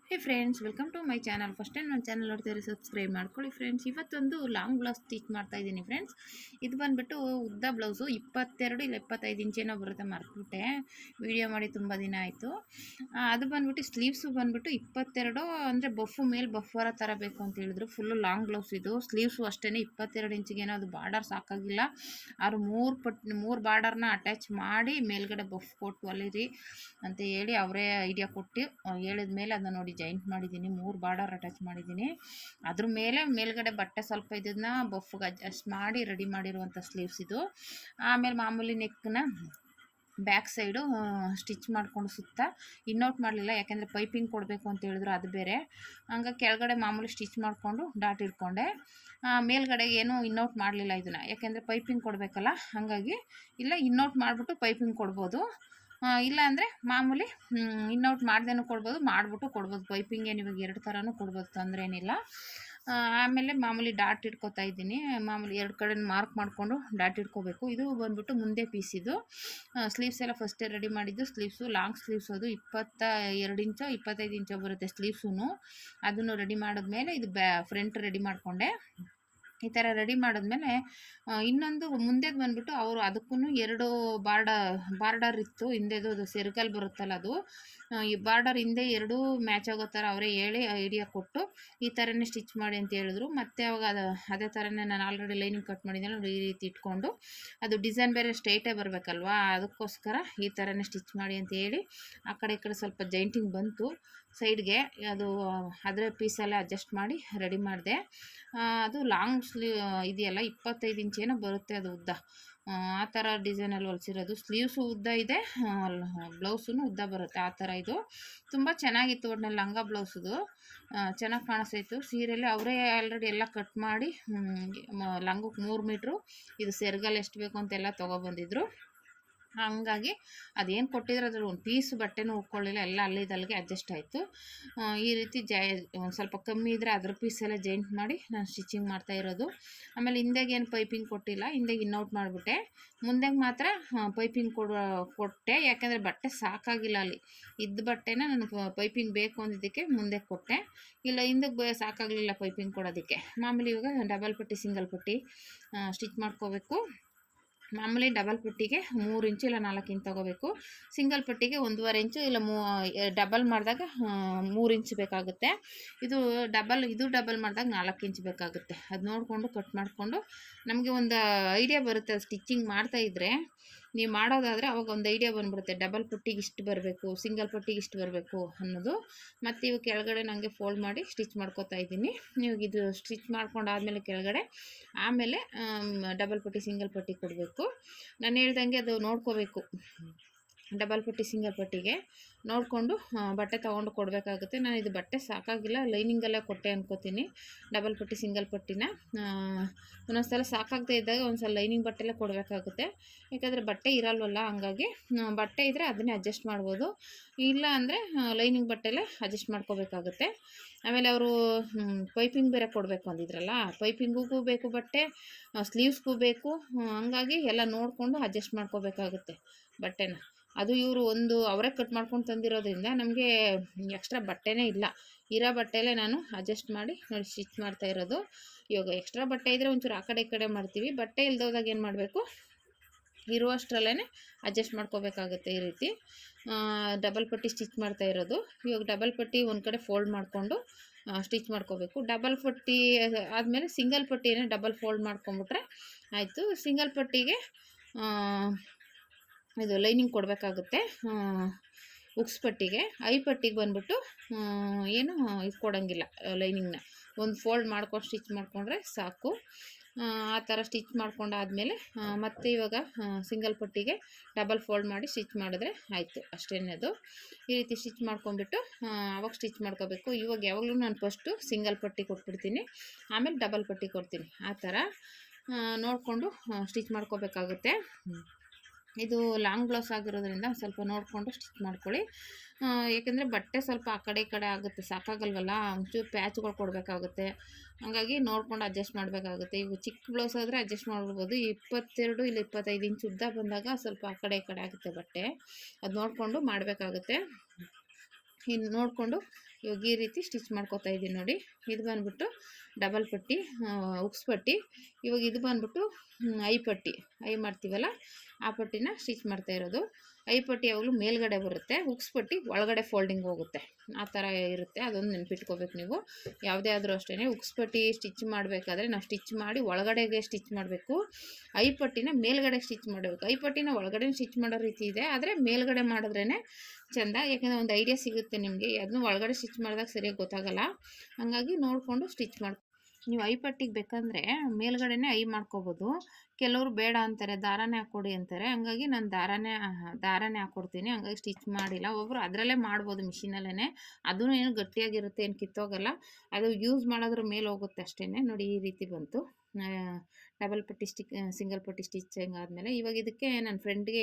Hey friends, welcome to my channel. First time ನನ್ನ channel ನೋಡ್ತಾರೆ subscribe ಮಾಡ್ಕೊಳ್ಳಿ friends. ಇವತ್ತೊಂದು ಲಾಂಗ್ ಬ್ಲೌಸ್ ಸ್ಟಿಚ್ ಮಾಡ್ತಾ ಇದ್ದೀನಿ ಫ್ರೆಂಡ್ಸ್. ಇದು ಬಂದುಬಿಟ್ಟು ಉದ್ದ ಬ್ಲೌಸು 22 ಇಲ್ಲ 25 ಇಂಚೇನೋ ಬರುತ್ತೆ, ಮರ್ತ್ಬಿಟ್ಟೆ. ವಿಡಿಯೋ ಮಾಡಿ ತುಂಬ ದಿನ ಆಯಿತು. ಅದು ಬಂದುಬಿಟ್ಟು ಸ್ಲೀವ್ಸು ಬಂದುಬಿಟ್ಟು 22 ಅಂದರೆ ಬಫ್ಫು ಮೇಲೆ ಬಫ್ ಬರೋ ಥರ ಬೇಕು ಅಂತ ಹೇಳಿದ್ರು. ಫುಲ್ಲು ಲಾಂಗ್ ಬ್ಲೌಸ್ ಇದು. ಸ್ಲೀವ್ಸು ಅಷ್ಟೇ 22 ಇಂಚಿಗೇನೋ, ಅದು ಬಾರ್ಡರ್ ಸಾಕಾಗಿಲ್ಲ. ಅವರು ಮೂರು ಬಾರ್ಡರ್ನ ಅಟ್ಯಾಚ್ ಮಾಡಿ ಮೇಲ್ಗಡೆ ಬಫ್ ಕೊಟ್ಟು ಹೊಲಿರಿ ಅಂತ ಹೇಳಿ ಅವರೇ ಐಡಿಯಾ ಕೊಟ್ಟು ಹೇಳಿದ ಮೇಲೆ ಅದನ್ನ ನೋಡಿ ಜಾಯಿಂಟ್ ಮಾಡಿದ್ದೀನಿ. 3 ಬಾರ್ಡರ್ ಅಟ್ಯಾಚ್ ಮಾಡಿದ್ದೀನಿ. ಅದ್ರ ಮೇಲೆ ಮೇಲ್ಗಡೆ ಬಟ್ಟೆ ಸ್ವಲ್ಪ ಇದನ್ನ ಬಫ್ಗೆ ಅಡ್ಜಸ್ಟ್ ಮಾಡಿ ರೆಡಿ ಮಾಡಿರುವಂಥ ಸ್ಲೀವ್ಸ್ ಇದು. ಆಮೇಲೆ ಮಾಮೂಲಿ ನೆಕ್ನ ಬ್ಯಾಕ್ ಸೈಡು ಸ್ಟಿಚ್ ಮಾಡಿಕೊಂಡು ಸುತ್ತ ಇನ್ನೌಟ್ ಮಾಡಲಿಲ್ಲ, ಯಾಕೆಂದರೆ ಪೈಪಿಂಗ್ ಕೊಡಬೇಕು ಅಂತ ಹೇಳಿದ್ರು, ಅದು ಬೇರೆ. ಹಂಗಾಗಿ ಕೆಳಗಡೆ ಮಾಮೂಲಿ ಸ್ಟಿಚ್ ಮಾಡಿಕೊಂಡು ಡಾಟ್ ಇಟ್ಕೊಂಡೆ. ಮೇಲ್ಗಡೆ ಏನೂ ಇನ್ನೌಟ್ ಮಾಡಲಿಲ್ಲ ಇದನ್ನು, ಯಾಕೆಂದರೆ ಪೈಪಿಂಗ್ ಕೊಡಬೇಕಲ್ಲ. ಹಾಗಾಗಿ ಇಲ್ಲ, ಇನ್ನೌಟ್ ಮಾಡಿಬಿಟ್ಟು ಪೈಪಿಂಗ್ ಕೊಡ್ಬೋದು. ಇಲ್ಲ ಅಂದರೆ ಮಾಮೂಲಿ ಇನ್ನೌಟ್ ಮಾಡ್ದೇನೂ ಕೊಡ್ಬೋದು, ಮಾಡಿಬಿಟ್ಟು ಕೊಡ್ಬೋದು. ಪೈಪಿಂಗ್ ಏನು ಇವಾಗ 2 ಥರನೂ ಕೊಡ್ಬೋದು, ತೊಂದರೆ ಏನಿಲ್ಲ. ಆಮೇಲೆ ಮಾಮೂಲಿ ಡಾಟ್ ಇಟ್ಕೊತಾ ಇದ್ದೀನಿ. ಮಾಮೂಲಿ 2 ಕಡೆ ಮಾರ್ಕ್ ಮಾಡಿಕೊಂಡು ಡಾಟ್ ಇಟ್ಕೋಬೇಕು. ಇದು ಬಂದುಬಿಟ್ಟು ಮುಂದೆ ಪೀಸ್ ಇದು. ಸ್ಲೀವ್ಸ್ ಎಲ್ಲ ಫಸ್ಟೇ ರೆಡಿ ಮಾಡಿದ್ದು. ಸ್ಲೀವ್ಸು ಲಾಂಗ್ ಸ್ಲೀವ್ಸ್, ಅದು 22 ಇಂಚೋ 25 ಇಂಚೋ ಬರುತ್ತೆ ಸ್ಲೀವ್ಸೂ. ಅದನ್ನು ರೆಡಿ ಮಾಡಿದ್ಮೇಲೆ ಇದು ಫ್ರಂಟ್ ರೆಡಿ ಮಾಡಿಕೊಂಡೆ. ಈ ಥರ ರೆಡಿ ಮಾಡಿದ್ಮೇಲೆ ಇನ್ನೊಂದು ಮುಂದೆದು ಬಂದುಬಿಟ್ಟು ಅವರು ಅದಕ್ಕೂ 2 ಬಾರ್ಡರ್ ಇತ್ತು ಹಿಂದೆದು. ಅದು ಸೆರ್ಗಲ್ ಬರುತ್ತಲ್ಲ, ಅದು ಈ ಬಾರ್ಡರ್ ಹಿಂದೆ 2 ಮ್ಯಾಚ್ ಆಗೋ ಥರ ಅವರೇ ಹೇಳಿ ಐಡಿಯಾ ಕೊಟ್ಟು ಈ ಥರನೇ ಸ್ಟಿಚ್ ಮಾಡಿ ಅಂತ ಹೇಳಿದ್ರು. ಮತ್ತು ಅವಾಗ ಅದೇ ಥರನೇ ನಾನು ಆಲ್ರೆಡಿ ಲೈನಿಂಗ್ ಕಟ್ ಮಾಡಿದ್ದೆನಲ್ಲ, ಈ ರೀತಿ ಇಟ್ಕೊಂಡು ಅದು ಡಿಸೈನ್ ಬೇರೆ ಸ್ಟ್ರೈಟೇ ಬರಬೇಕಲ್ವಾ, ಅದಕ್ಕೋಸ್ಕರ ಈ ಥರನೇ ಸ್ಟಿಚ್ ಮಾಡಿ ಅಂತ ಹೇಳಿ ಆ ಕಡೆ ಈ ಕಡೆ ಸ್ವಲ್ಪ ಜೈಂಟಿಂಗ್ ಬಂತು ಸೈಡ್ಗೆ. ಅದು ಅದರ ಪೀಸೆಲ್ಲ ಅಡ್ಜಸ್ಟ್ ಮಾಡಿ ರೆಡಿ ಮಾಡಿದೆ. ಅದು ಲಾಂಗ್ ಇದೆಯಲ್ಲ, 25 ಇಂಚೇನೋ ಬರುತ್ತೆ ಅದು ಉದ್ದ. ಆ ಥರ ಡಿಸೈನಲ್ಲಿ ಹೊಲಿಸಿರೋದು. ಸ್ಲೀವ್ಸು ಉದ್ದ ಇದೆ, ಬ್ಲೌಸೂ ಉದ್ದ ಬರುತ್ತೆ, ಆ ಥರ ಇದು. ತುಂಬ ಚೆನ್ನಾಗಿತ್ತು ಒಟ್ಟಿನಲ್ಲಿ ಲಂಗ ಬ್ಲೌಸದು. ಚೆನ್ನಾಗಿ ಕಾಣಿಸ್ತಾಯಿತ್ತು ಸೀರೆಯಲ್ಲಿ. ಅವರೇ ಆಲ್ರೆಡಿ ಎಲ್ಲ ಕಟ್ ಮಾಡಿ ಲಂಗಕ್ಕೆ 3 ಮೀಟ್ರು ಇದು ಸೆರ್ಗಲ್ ಎಷ್ಟು ಬೇಕು ಅಂತೆಲ್ಲ ತೊಗೊಬಂದಿದ್ರು. ಹಂಗಾಗಿ ಅದೇನು ಕೊಟ್ಟಿದ್ರು ಅದ್ರಲ್ಲಿ ಒಂದು ಪೀಸ್ ಬಟ್ಟೆನೂ ಉಟ್ಕೊಳ್ಳಿಲ್ಲ, ಎಲ್ಲ ಅಲ್ಲಿಗೆ ಅಡ್ಜಸ್ಟ್ ಆಯಿತು. ಈ ರೀತಿ ಒಂದು ಸ್ವಲ್ಪ ಕಮ್ಮಿ ಇದ್ದರೆ ಅದ್ರ ಪೀಸೆಲ್ಲ ಜಾಯಿಂಟ್ ಮಾಡಿ ನಾನು ಸ್ಟಿಚಿಂಗ್ ಮಾಡ್ತಾ ಇರೋದು. ಆಮೇಲೆ ಹಿಂದೆಗೆ ಏನು ಪೈಪಿಂಗ್ ಕೊಟ್ಟಿಲ್ಲ, ಹಿಂದೆಗೆ ಇನ್ನೌಟ್ ಮಾಡಿಬಿಟ್ಟೆ. ಮುಂದೆಗೆ ಮಾತ್ರ ಪೈಪಿಂಗ್ ಕೊಟ್ಟೆ, ಯಾಕೆಂದರೆ ಬಟ್ಟೆ ಸಾಕಾಗಿಲ್ಲ. ಅಲ್ಲಿ ಇದ್ದ ಬಟ್ಟೆನ ನನಗೆ ಪೈಪಿಂಗ್ ಬೇಕು ಅಂದಿದ್ದಕ್ಕೆ ಮುಂದೆ ಕೊಟ್ಟೆ. ಇಲ್ಲ ಹಿಂದಕ್ಕೆ ಸಾಕಾಗಲಿಲ್ಲ ಪೈಪಿಂಗ್ ಕೊಡೋದಕ್ಕೆ. ಮಾಮೂಲಿ ಇವಾಗ ಡಬಲ್ ಪಟ್ಟಿ ಸಿಂಗಲ್ ಪಟ್ಟಿ ಸ್ಟಿಚ್ ಮಾಡ್ಕೋಬೇಕು. ಮಾಮೂಲಿ ಡಬಲ್ ಪಟ್ಟಿಗೆ 3 ಇಂಚು ಇಲ್ಲ 4 ಇಂಚು ತೊಗೋಬೇಕು. ಸಿಂಗಲ್ ಪಟ್ಟಿಗೆ 1.5 ಇಂಚು ಇಲ್ಲ ಡಬಲ್ ಮಾಡಿದಾಗ 3 ಇಂಚು ಬೇಕಾಗುತ್ತೆ. ಇದು ಡಬಲ್ ಮಾಡಿದಾಗ 4 ಇಂಚು ಬೇಕಾಗುತ್ತೆ. ಅದು ನೋಡಿಕೊಂಡು ಕಟ್ ಮಾಡಿಕೊಂಡು ನಮಗೆ ಒಂದು ಐಡಿಯಾ ಬರುತ್ತೆ. ಸ್ಟಿಚಿಂಗ್ ಮಾಡ್ತಾಯಿದ್ರೆ ನೀವು ಮಾಡೋದಾದರೆ ಅವಾಗ ಒಂದು ಐಡಿಯಾ ಬಂದುಬಿಡುತ್ತೆ. ಡಬಲ್ ಪಟ್ಟಿಗೆ ಇಷ್ಟು ಬರಬೇಕು, ಸಿಂಗಲ್ ಪಟ್ಟಿಗೆ ಇಷ್ಟು ಬರಬೇಕು ಅನ್ನೋದು. ಮತ್ತು ಇವು ಕೆಳಗಡೆ ನನಗೆ ಫೋಲ್ಡ್ ಮಾಡಿ ಸ್ಟಿಚ್ ಮಾಡ್ಕೋತಾ ಇದ್ದೀನಿ. ನೀವು ಇದು ಸ್ಟಿಚ್ ಮಾಡ್ಕೊಂಡಾದಮೇಲೆ ಕೆಳಗಡೆ ಆಮೇಲೆ ಡಬಲ್ ಪಟ್ಟಿ ಸಿಂಗಲ್ ಪಟ್ಟಿ ಕೊಡಬೇಕು. ನಾನು ಹೇಳ್ದಂಗೆ ಅದು ನೋಡ್ಕೋಬೇಕು. ಡಬಲ್ ಪಟ್ಟಿ ಸಿಂಗಲ್ ಪಟ್ಟಿಗೆ ನೋಡಿಕೊಂಡು ಬಟ್ಟೆ ತೊಗೊಂಡು ಕೊಡಬೇಕಾಗುತ್ತೆ. ನಾನು ಇದು ಬಟ್ಟೆ ಸಾಕಾಗಿಲ್ಲ, ಲೈನಿಂಗಲ್ಲೇ ಕೊಟ್ಟೆ ಅನ್ಕೋತೀನಿ ಡಬಲ್ ಪಟ್ಟಿ ಸಿಂಗಲ್ ಪಟ್ಟಿನ. ಒಂದೊಂದು ಸಲ ಸಾಕಾಗದೇ ಇದ್ದಾಗ ಒಂದು ಸಲ ಲೈನಿಂಗ್ ಬಟ್ಟೆಲ್ಲೇ ಕೊಡಬೇಕಾಗುತ್ತೆ, ಯಾಕಂದರೆ ಬಟ್ಟೆ ಇರಲ್ವಲ್ಲ. ಹಂಗಾಗಿ ಬಟ್ಟೆ ಇದ್ದರೆ ಅದನ್ನೇ ಅಡ್ಜಸ್ಟ್ ಮಾಡ್ಬೋದು, ಇಲ್ಲ ಅಂದರೆ ಲೈನಿಂಗ್ ಬಟ್ಟೆಲ್ಲೇ ಅಡ್ಜಸ್ಟ್ ಮಾಡ್ಕೋಬೇಕಾಗುತ್ತೆ. ಆಮೇಲೆ ಅವರು ಪೈಪಿಂಗ್ ಬೇರೆ ಕೊಡಬೇಕು ಅಂದಿದ್ರಲ್ಲ, ಪೈಪಿಂಗಿಗೂ ಬೇಕು ಬಟ್ಟೆ, ಸ್ಲೀವ್ಸ್ಗೂ ಬೇಕು. ಹಂಗಾಗಿ ಎಲ್ಲ ನೋಡಿಕೊಂಡು ಅಡ್ಜಸ್ಟ್ ಮಾಡ್ಕೋಬೇಕಾಗುತ್ತೆ ಬಟ್ಟೆನ. ಅದು ಇವರು ಅವರೇ ಕಟ್ ಮಾಡ್ಕೊಂಡು ತಂದಿರೋದ್ರಿಂದ ನಮಗೆ ಎಕ್ಸ್ಟ್ರಾ ಬಟ್ಟೆನೇ ಇಲ್ಲ. ಇರೋ ಬಟ್ಟೆಯಲ್ಲೇ ನಾನು ಅಡ್ಜಸ್ಟ್ ಮಾಡಿ ನೋಡಿ ಸ್ಟಿಚ್ ಮಾಡ್ತಾ ಇರೋದು. ಇವಾಗ ಎಕ್ಸ್ಟ್ರಾ ಬಟ್ಟೆ ಇದ್ದರೆ ಒಂಚೂರು ಆ ಕಡೆ ಈ ಕಡೆ ಮಾಡ್ತೀವಿ. ಬಟ್ಟೆ ಇಲ್ದೋದಾಗ ಏನು ಮಾಡಬೇಕು, ಇರುವಷ್ಟರಲ್ಲೇ ಅಡ್ಜಸ್ಟ್ ಮಾಡ್ಕೋಬೇಕಾಗುತ್ತೆ. ಈ ರೀತಿ ಡಬಲ್ ಪಟ್ಟಿ ಸ್ಟಿಚ್ ಮಾಡ್ತಾ ಇರೋದು. ಇವಾಗ ಡಬಲ್ ಪಟ್ಟಿ ಒಂದು ಕಡೆ ಫೋಲ್ಡ್ ಮಾಡಿಕೊಂಡು ಸ್ಟಿಚ್ ಮಾಡ್ಕೋಬೇಕು. ಡಬಲ್ ಪಟ್ಟಿ ಆದಮೇಲೆ ಸಿಂಗಲ್ ಪಟ್ಟಿಯನ್ನು ಡಬಲ್ ಫೋಲ್ಡ್ ಮಾಡ್ಕೊಂಬಿಟ್ರೆ ಆಯಿತು. ಸಿಂಗಲ್ ಪಟ್ಟಿಗೆ ಇದು ಲೈನಿಂಗ್ ಕೊಡಬೇಕಾಗುತ್ತೆ. ಉಕ್ಸ್ ಪಟ್ಟಿಗೆ ಪಟ್ಟಿಗೆ ಬಂದುಬಿಟ್ಟು ಏನು ಇದು ಕೊಡೋಂಗಿಲ್ಲ, ಲೈನಿಂಗ್ನ ಒಂದು ಫೋಲ್ಡ್ ಮಾಡ್ಕೊಂಡು ಸ್ಟಿಚ್ ಮಾಡಿಕೊಂಡ್ರೆ ಸಾಕು. ಆ ಥರ ಸ್ಟಿಚ್ ಮಾಡ್ಕೊಂಡಾದಮೇಲೆ ಮತ್ತೆ ಇವಾಗ ಸಿಂಗಲ್ ಪಟ್ಟಿಗೆ ಡಬಲ್ ಫೋಲ್ಡ್ ಮಾಡಿ ಸ್ಟಿಚ್ ಮಾಡಿದ್ರೆ ಆಯಿತು, ಅಷ್ಟೇ. ಅದು ಈ ರೀತಿ ಸ್ಟಿಚ್ ಮಾಡ್ಕೊಂಡ್ಬಿಟ್ಟು ಅವಾಗ ಸ್ಟಿಚ್ ಮಾಡ್ಕೋಬೇಕು. ಇವಾಗ ಯಾವಾಗಲೂ ನಾನು ಫಸ್ಟು ಸಿಂಗಲ್ ಪಟ್ಟಿ ಕೊಟ್ಬಿಡ್ತೀನಿ, ಆಮೇಲೆ ಡಬಲ್ ಪಟ್ಟಿ ಕೊಡ್ತೀನಿ. ಆ ಥರ ನೋಡಿಕೊಂಡು ಸ್ಟಿಚ್ ಮಾಡ್ಕೋಬೇಕಾಗುತ್ತೆ. ಇದು ಲಾಂಗ್ ಬ್ಲೌಸ್ ಆಗಿರೋದ್ರಿಂದ ಸ್ವಲ್ಪ ನೋಡಿಕೊಂಡು ಸ್ಟಿಚ್ ಮಾಡ್ಕೊಳ್ಳಿ. ಏಕೆಂದರೆ ಬಟ್ಟೆ ಸ್ವಲ್ಪ ಆ ಕಡೆ ಈ ಕಡೆ ಆಗುತ್ತೆ, ಸಾಕಾಗಲ್ವಲ್ಲ, ಒಂಚೂರು ಪ್ಯಾಚ್ಗಳು ಕೊಡಬೇಕಾಗುತ್ತೆ. ಹಾಗಾಗಿ ನೋಡ್ಕೊಂಡು ಅಡ್ಜಸ್ಟ್ ಮಾಡಬೇಕಾಗುತ್ತೆ. ಈಗ ಚಿಕ್ಕ ಬ್ಲೌಸ್ ಆದರೆ ಅಡ್ಜಸ್ಟ್ ಮಾಡ್ಬಿಡ್ಬೋದು. 22 ಇಲ್ಲ 25 ಇಂಚ್ ಉದ್ದ ಬಂದಾಗ ಸ್ವಲ್ಪ ಆ ಕಡೆ ಈ ಕಡೆ ಆಗುತ್ತೆ ಬಟ್ಟೆ, ಅದು ನೋಡಿಕೊಂಡು ಮಾಡಬೇಕಾಗುತ್ತೆ. ಇನ್ನು ನೋಡಿಕೊಂಡು ಇವಾಗ ಈ ರೀತಿ ಸ್ಟಿಚ್ ಮಾಡ್ಕೊತಾ ಇದ್ದೀನಿ ನೋಡಿ. ಇದು ಬಂದ್ಬಿಟ್ಟು ಡಬಲ್ ಪಟ್ಟಿ, ಉಕ್ಸ್ ಪಟ್ಟಿ. ಇವಾಗ ಇದು ಬಂದ್ಬಿಟ್ಟು ಐ ಪಟ್ಟಿ, ಐ ಮಾಡ್ತೀವಲ್ಲ ಆ ಪಟ್ಟಿನ ಸ್ಟಿಚ್ ಮಾಡ್ತಾ ಇರೋದು. ಐ ಪಟ್ಟಿ ಯಾವಾಗಲೂ ಮೇಲ್ಗಡೆ ಬರುತ್ತೆ, ಉಕ್ಸ್ ಪಟ್ಟಿ ಒಳಗಡೆ ಫೋಲ್ಡಿಂಗ್ ಹೋಗುತ್ತೆ, ಆ ಥರ ಇರುತ್ತೆ. ಅದೊಂದು ನೆನ್ಪಿಟ್ಕೋಬೇಕು ನೀವು. ಯಾವುದೇ ಆದರೂ ಅಷ್ಟೇ ಉಕ್ಸ್ ಪಟ್ಟಿ ಸ್ಟಿಚ್ ಮಾಡಬೇಕಾದ್ರೆ ನಾವು ಸ್ಟಿಚ್ ಮಾಡಿ ಒಳಗಡೆಗೆ ಸ್ಟಿಚ್ ಮಾಡಬೇಕು, ಐ ಪಟ್ಟಿನ ಮೇಲ್ಗಡೆ ಸ್ಟಿಚ್ ಮಾಡಬೇಕು. ಐ ಪಟ್ಟಿನ ಒಳಗಡೆ ಸ್ಟಿಚ್ ಮಾಡೋ ರೀತಿ ಇದೆ, ಆದರೆ ಮೇಲ್ಗಡೆ ಮಾಡಿದ್ರೇ ಚೆಂದ. ಯಾಕೆಂದರೆ ಒಂದು ಐಡಿಯಾ ಸಿಗುತ್ತೆ ನಿಮಗೆ, ಅದನ್ನು ಒಳಗಡೆ ಸ್ಟಿಚ್ ಮಾಡಿದಾಗ ಸರಿಯಾಗಿ ಗೊತ್ತಾಗಲ್ಲ. ಹಾಗಾಗಿ ನೋಡಿಕೊಂಡು ಸ್ಟಿಚ್ ಮಾಡಿ. ನೀವು ಐ ಪಟ್ಟಿಗೆ ಬೇಕಂದರೆ ಮೇಲ್ಗಡೆನೇ ಐ ಮಾಡ್ಕೋಬೋದು. ಕೆಲವರು ಬೇಡ ಅಂತಾರೆ, ದಾರನೇ ಹಾಕ್ಕೊಡಿ ಅಂತಾರೆ. ಹಂಗಾಗಿ ನಾನು ದಾರನೇ ಹಾಕ್ಕೊಡ್ತೀನಿ. ಹಂಗಾಗಿ ಸ್ಟಿಚ್ ಮಾಡಿಲ್ಲ. ಒಬ್ಬರು ಅದರಲ್ಲೇ ಮಾಡ್ಬೋದು ಮಿಷಿನಲ್ಲೇ, ಅದೂ ಏನು ಗಟ್ಟಿಯಾಗಿರುತ್ತೆ, ಏನು ಕಿತ್ತೋಗಲ್ಲ. ಅದು ಯೂಸ್ ಮಾಡೋದ್ರ ಮೇಲೆ ಹೋಗುತ್ತೆ ಅಷ್ಟೇ. ನೋಡಿ ಈ ರೀತಿ ಬಂತು ಡಬಲ್ ಪಟ್ಟಿ ಸಿಂಗಲ್ ಪಟ್ಟಿ ಸ್ಟಿಚಿಂಗ್ ಆದಮೇಲೆ. ಇವಾಗ ಇದಕ್ಕೆ ನನ್ನ ಫ್ರೆಂಡ್ಗೆ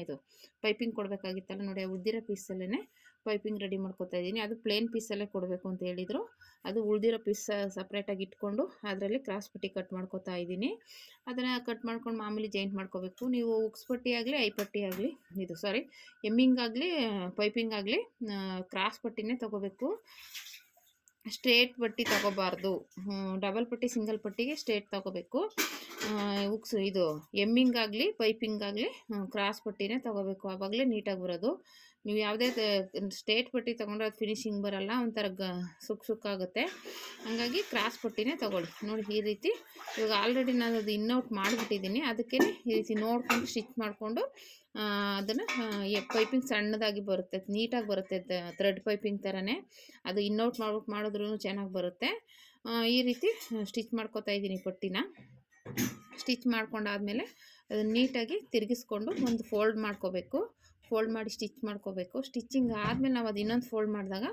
ಇದು ಪೈಪಿಂಗ್ ಕೊಡಬೇಕಾಗಿತ್ತಲ್ಲ ನೋಡಿ, ಉದ್ದಿರೋ ಪೀಸಲ್ಲೇ ಪೈಪಿಂಗ್ ರೆಡಿ ಮಾಡ್ಕೊತಾ ಇದ್ದೀನಿ. ಅದು ಪ್ಲೇನ್ ಪೀಸಲ್ಲೇ ಕೊಡಬೇಕು ಅಂತ ಹೇಳಿದರು. ಅದು ಉಳಿದಿರೋ ಪೀಸ್ ಸಪ್ರೇಟಾಗಿ ಇಟ್ಕೊಂಡು ಅದರಲ್ಲಿ ಕ್ರಾಸ್ ಪಟ್ಟಿ ಕಟ್ ಮಾಡ್ಕೊತಾ ಇದ್ದೀನಿ. ಅದನ್ನು ಕಟ್ ಮಾಡ್ಕೊಂಡು ಮಾಮೂಲಿ ಜಾಯಿಂಟ್ ಮಾಡ್ಕೋಬೇಕು. ನೀವು ಉಕ್ಸ್ ಪಟ್ಟಿ ಆಗಲಿ ಐ ಪಟ್ಟಿ ಆಗಲಿ ಎಮ್ಮಿಂಗ್ ಆಗಲಿ ಪೈಪಿಂಗ್ ಆಗಲಿ ಕ್ರಾಸ್ ಪಟ್ಟಿನೇ ತೊಗೋಬೇಕು, ಸ್ಟ್ರೇಟ್ ಪಟ್ಟಿ ತೊಗೋಬಾರ್ದು. ಡಬಲ್ ಪಟ್ಟಿ ಸಿಂಗಲ್ ಪಟ್ಟಿಗೆ ಸ್ಟ್ರೇಟ್ ತೊಗೋಬೇಕು. ಎಮ್ಮಿಂಗ್ ಆಗಲಿ ಪೈಪಿಂಗ್ ಆಗಲಿ ಕ್ರಾಸ್ ಪಟ್ಟಿನೇ ತೊಗೋಬೇಕು, ಆವಾಗಲೇ ನೀಟಾಗಿ ಬರೋದು. ನೀವು ಯಾವುದೇ ಸ್ಟ್ರೇಟ್ ಪಟ್ಟಿ ತೊಗೊಂಡ್ರೆ ಅದು ಫಿನಿಶಿಂಗ್ ಬರೋಲ್ಲ, ಒಂಥರ ಸುಕ್ಕಾಗುತ್ತೆ. ಹಾಗಾಗಿ ಕ್ರಾಸ್ ಪಟ್ಟಿನೇ ತೊಗೊಳ್ಳಿ. ನೋಡಿ ಈ ರೀತಿ. ಇವಾಗ ಆಲ್ರೆಡಿ ನಾನು ಅದು ಇನ್ನೌಟ್ ಮಾಡಿಬಿಟ್ಟಿದ್ದೀನಿ, ಅದಕ್ಕೆ ಈ ರೀತಿ ನೋಡಿಕೊಂಡು ಸ್ಟಿಚ್ ಮಾಡಿಕೊಂಡು ಅದನ್ನು ಪೈಪಿಂಗ್ ಸಣ್ಣದಾಗಿ ಬರುತ್ತೆ, ನೀಟಾಗಿ ಬರುತ್ತೆ. ಥ್ರೆಡ್ ಪೈಪಿಂಗ್ ಥರನೇ ಅದು ಇನ್ನೌಟ್ ಮಾಡಿದ್ರೂ ಚೆನ್ನಾಗಿ ಬರುತ್ತೆ. ಈ ರೀತಿ ಸ್ಟಿಚ್ ಮಾಡ್ಕೊತಾ ಇದ್ದೀನಿ ಪಟ್ಟಿನ. ಸ್ಟಿಚ್ ಮಾಡ್ಕೊಂಡಾದಮೇಲೆ ಅದನ್ನು ನೀಟಾಗಿ ತಿರುಗಿಸ್ಕೊಂಡು ಒಂದು ಫೋಲ್ಡ್ ಮಾಡ್ಕೋಬೇಕು. ಫೋಲ್ಡ್ ಮಾಡಿ ಸ್ಟಿಚ್ ಮಾಡ್ಕೋಬೇಕು. ಸ್ಟಿಚಿಂಗ್ ಆದಮೇಲೆ ನಾವು ಅದು ಇನ್ನೊಂದು ಫೋಲ್ಡ್ ಮಾಡಿದಾಗ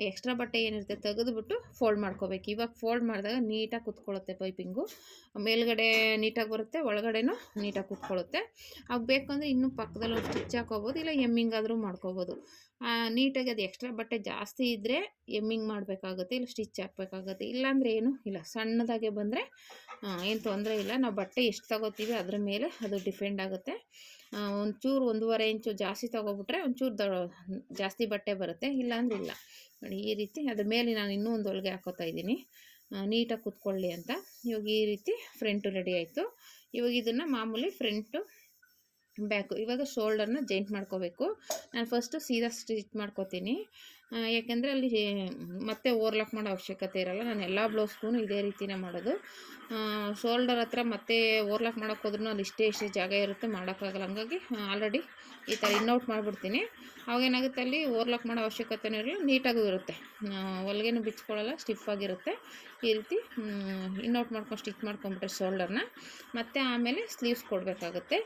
ಎಕ್ಸ್ಟ್ರಾ ಬಟ್ಟೆ ಏನಿರುತ್ತೆ ತೆಗೆದುಬಿಟ್ಟು ಫೋಲ್ಡ್ ಮಾಡ್ಕೋಬೇಕು. ಇವಾಗ ಫೋಲ್ಡ್ ಮಾಡಿದಾಗ ನೀಟಾಗಿ ಕುತ್ಕೊಳ್ಳುತ್ತೆ ಪೈಪಿಂಗು, ಮೇಲ್ಗಡೆ ನೀಟಾಗಿ ಬರುತ್ತೆ, ಒಳಗಡೆನೂ ನೀಟಾಗಿ ಕುತ್ಕೊಳ್ಳುತ್ತೆ. ಅವು ಬೇಕಂದರೆ ಇನ್ನೂ ಪಕ್ಕದಲ್ಲಿ ಒಂದು ಸ್ಟಿಚ್ ಹಾಕೋಬೋದು, ಇಲ್ಲ ಎಮ್ಮಿಂಗ್ ಆದರೂ ಮಾಡ್ಕೋಬೋದು. ನೀಟಾಗಿ ಅದು ಎಕ್ಸ್ಟ್ರಾ ಬಟ್ಟೆ ಜಾಸ್ತಿ ಇದ್ದರೆ ಎಮ್ಮಿಂಗ್ ಮಾಡಬೇಕಾಗುತ್ತೆ, ಇಲ್ಲ ಸ್ಟಿಚ್ ಹಾಕಬೇಕಾಗುತ್ತೆ. ಇಲ್ಲಾಂದರೆ ಏನು ಇಲ್ಲ, ಸಣ್ಣದಾಗೆ ಬಂದರೆ ಏನು ತೊಂದರೆ ಇಲ್ಲ. ನಾವು ಬಟ್ಟೆ ಎಷ್ಟು ತಗೋತೀವಿ ಅದ್ರ ಮೇಲೆ ಅದು ಡಿಪೆಂಡ್ ಆಗುತ್ತೆ. ಒಂಚೂರು 1.5 ಇಂಚು ಜಾಸ್ತಿ ತೊಗೊಬಿಟ್ರೆ ಒಂಚೂರು ಜಾಸ್ತಿ ಬಟ್ಟೆ ಬರುತ್ತೆ, ಇಲ್ಲಾಂದ್ರೆ ಇಲ್ಲ. ನೋಡಿ ಈ ರೀತಿ ಅದ್ರ ಮೇಲೆ ನಾನು ಇನ್ನೂ ಒಂದು ಹೊಲಿಗೆ ಹಾಕೋತಾ ಇದ್ದೀನಿ ನೀಟಾಗಿ ಕುತ್ಕೊಳ್ಳಿ ಅಂತ. ಇವಾಗ ಈ ರೀತಿ ಫ್ರಂಟು ರೆಡಿ ಆಯಿತು. ಇವಾಗ ಇದನ್ನು ಮಾಮೂಲಿ ಫ್ರಂಟು ಬ್ಯಾಕು. ಇವಾಗ ಶೋಲ್ಡರ್ನ ಜಾಯಿಂಟ್ ಮಾಡ್ಕೋಬೇಕು. ನಾನು ಫಸ್ಟು ಸೀದಾ ಸ್ಟಿಚ್ ಮಾಡ್ಕೋತೀನಿ, ಯಾಕೆಂದರೆ ಅಲ್ಲಿ ಮತ್ತೆ ಓವರ್ಲಾಕ್ ಮಾಡೋ ಅವಶ್ಯಕತೆ ಇರೋಲ್ಲ. ನಾನು ಎಲ್ಲ ಬ್ಲೌಸ್ಗೂ ಇದೇ ರೀತಿನೇ ಮಾಡೋದು. ಶೋಲ್ಡರ್ ಹತ್ರ ಮತ್ತೆ ಓವರ್ಲಾಕ್ ಮಾಡೋಕ್ಕೆ ಹೋದ್ರೂ ಅಲ್ಲಿ ಇಷ್ಟೇ ಜಾಗ ಇರುತ್ತೆ, ಮಾಡೋಕ್ಕಾಗಲ್ಲ. ಹಂಗಾಗಿ ಆಲ್ರೆಡಿ ಈ ಥರ ಇನ್ನೌಟ್ ಮಾಡಿಬಿಡ್ತೀನಿ. ಅವಾಗೇನಾಗುತ್ತೆ, ಅಲ್ಲಿ ಓವರ್ಲಾಕ್ ಮಾಡೋ ಅವಶ್ಯಕತೆನೂ ಇರಲ್ಲ, ನೀಟಾಗೂ ಇರುತ್ತೆ, ಹೊಲಿಗೆನೂ ಬಿಚ್ಕೊಳ್ಳಲ್ಲ, ಸ್ಟಿಫಾಗಿರುತ್ತೆ. ಈ ರೀತಿ ಇನ್ನೌಟ್ ಮಾಡ್ಕೊಂಡು ಸ್ಟಿಚ್ ಮಾಡ್ಕೊಂಬಿಟ್ರೆ ಶೋಲ್ಡರ್ನ. ಮತ್ತು ಆಮೇಲೆ ಸ್ಲೀವ್ಸ್ ಕೊಡಬೇಕಾಗುತ್ತೆ.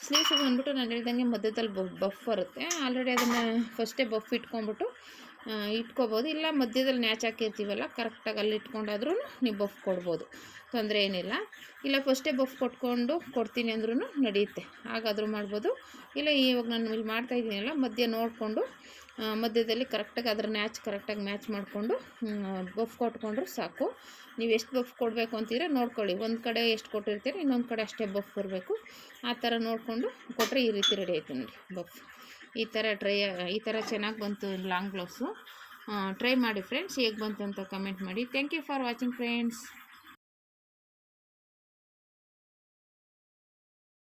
ಸ್ಲೀವ್ಸ್ ಬಂದ್ಬಿಟ್ಟು ನಾನು ಹೇಳ್ದಂಗೆ ಮಧ್ಯದಲ್ಲಿ ಬಫ್ ಬರುತ್ತೆ. ಆಲ್ರೆಡಿ ಅದನ್ನು ಫಸ್ಟೇ ಬಫ್ ಇಟ್ಕೋಬೋದು, ಇಲ್ಲ ಮಧ್ಯದಲ್ಲಿ ನ್ಯಾಚ್ ಹಾಕಿರ್ತೀವಲ್ಲ ಕರೆಕ್ಟಾಗಿ ಅಲ್ಲಿ ಇಟ್ಕೊಂಡಾದ್ರೂ ನೀವು ಬಫ್ ಕೊಡ್ಬೋದು, ತೊಂದರೆ ಏನಿಲ್ಲ. ಇಲ್ಲ ಫಸ್ಟೇ ಬಫ್ ಕೊಡ್ತೀನಿ ಅಂದ್ರೂ ನಡೆಯುತ್ತೆ, ಹಾಗಾದರೂ ಮಾಡ್ಬೋದು. ಇಲ್ಲ ಇವಾಗ ನಾನು ಇಲ್ಲಿ ಮಾಡ್ತಾಯಿದ್ದೀನಲ್ಲ, ಮಧ್ಯ ನೋಡಿಕೊಂಡು ಮಧ್ಯದಲ್ಲಿ ಕರೆಕ್ಟಾಗಿ ಅದರ ಕರೆಕ್ಟಾಗಿ ಮ್ಯಾಚ್ ಮಾಡಿಕೊಂಡು ಬಫ್ ಕೊಟ್ಕೊಂಡ್ರೂ ಸಾಕು. ನೀವು ಎಷ್ಟು ಬಫ್ ಕೊಡಬೇಕು ಅಂತೀರ ನೋಡ್ಕೊಳ್ಳಿ, ಒಂದು ಕಡೆ ಎಷ್ಟು ಕೊಟ್ಟಿರ್ತೀರ ಇನ್ನೊಂದು ಕಡೆ ಅಷ್ಟೇ ಬಫ್ ಬರಬೇಕು. ಆ ಥರ ನೋಡಿಕೊಂಡು ಕೊಟ್ಟರೆ ಈ ರೀತಿ ರೆಡಿ ಆಯಿತು ನೋಡಿ ಬಫ್. ಈ ಥರ ಚೆನ್ನಾಗಿ ಬಂತು ಲಾಂಗ್ ಬ್ಲೌಸು. ಟ್ರೈ ಮಾಡಿ ಫ್ರೆಂಡ್ಸ್, ಹೇಗೆ ಬಂತು ಅಂತ ಕಮೆಂಟ್ ಮಾಡಿ. Thank you for watching friends.